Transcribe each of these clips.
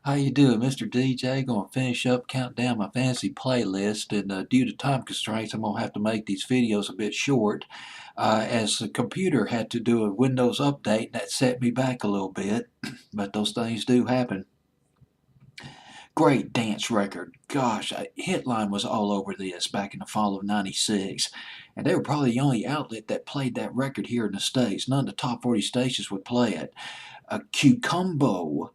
How you doing, Mr. DJ? Gonna finish up, count down my fancy playlist, and due to time constraints, I'm gonna have to make these videos a bit short, as the computer had to do a Windows update, and that set me back a little bit, but those things do happen. Great dance record. Gosh, Hitline was all over this back in the fall of '96, and they were probably the only outlet that played that record here in the States. None of the top 40 stations would play it. Qkumbo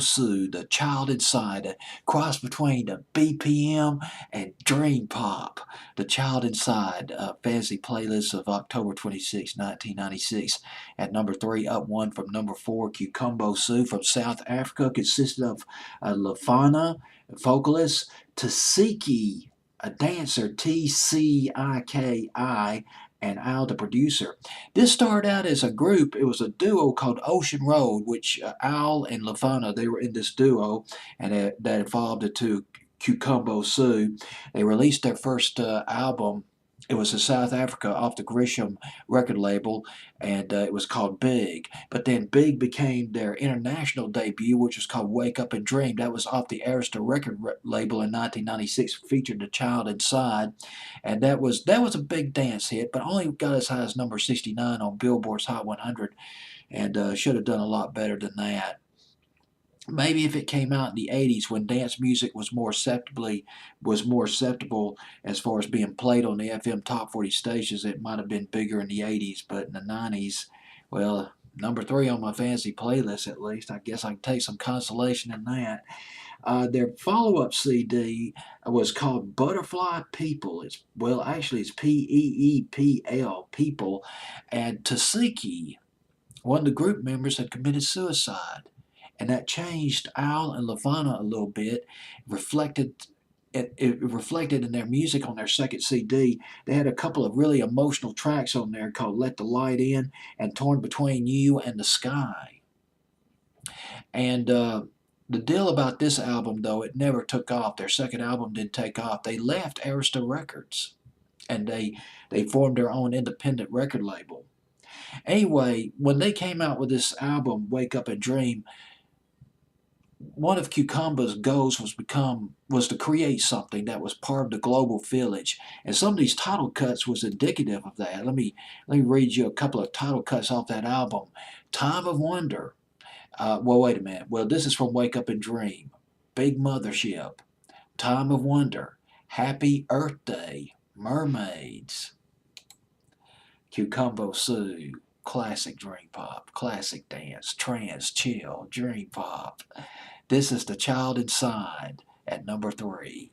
Sue, the child inside, a cross between the BPM and Dream Pop. The child inside, fancy playlist of October 26, 1996. At number 3, up 1 from number 4, Qkumbo Sue from South Africa, consisted of Lafana, vocalist, Tasiki, a dancer, Tciki, and Al, the producer. This started out as a group. It was a duo called Ocean Road, which Al and Lafana, they were in this duo, and that evolved into Qkumbo Sue. They released their first album. It was in South Africa off the Grisham record label, and it was called Big. But then Big became their international debut, which was called Wake Up and Dream. That was off the Arista record label in 1996, featured The Child Inside, and that was a big dance hit, but only got as high as number 69 on Billboard's Hot 100, and should have done a lot better than that. Maybe if it came out in the '80s when dance music was more acceptable as far as being played on the FM top 40 stations, it might have been bigger in the '80s. But in the '90s, well, number 3 on my fancy playlist at least. I guess I can take some consolation in that. Their follow-up CD was called Butterfly People. Actually it's Peepl, People, and Tasiki, one of the group members, had committed suicide, and that changed Al and Lavana a little bit. Reflected it reflected in their music on their second CD. They had a couple of really emotional tracks on there called "Let the Light In" and "Torn Between You and the Sky." And the deal about this album, though, it never took off. Their second album didn't take off. They left Arista Records, and they formed their own independent record label. Anyway, when they came out with this album, Wake Up and Dream, one of Qkumba's goals was to create something that was part of the global village, and some of these title cuts was indicative of that. Let me read you a couple of title cuts off that album. "Time of Wonder." Well, wait a minute. Well, this is from Wake Up and Dream. "Big Mothership." "Time of Wonder." "Happy Earth Day." "Mermaids." Qkumbo Sue. Classic dream pop, classic dance, trance, chill, dream pop. This is "The Child Inside" at number 3.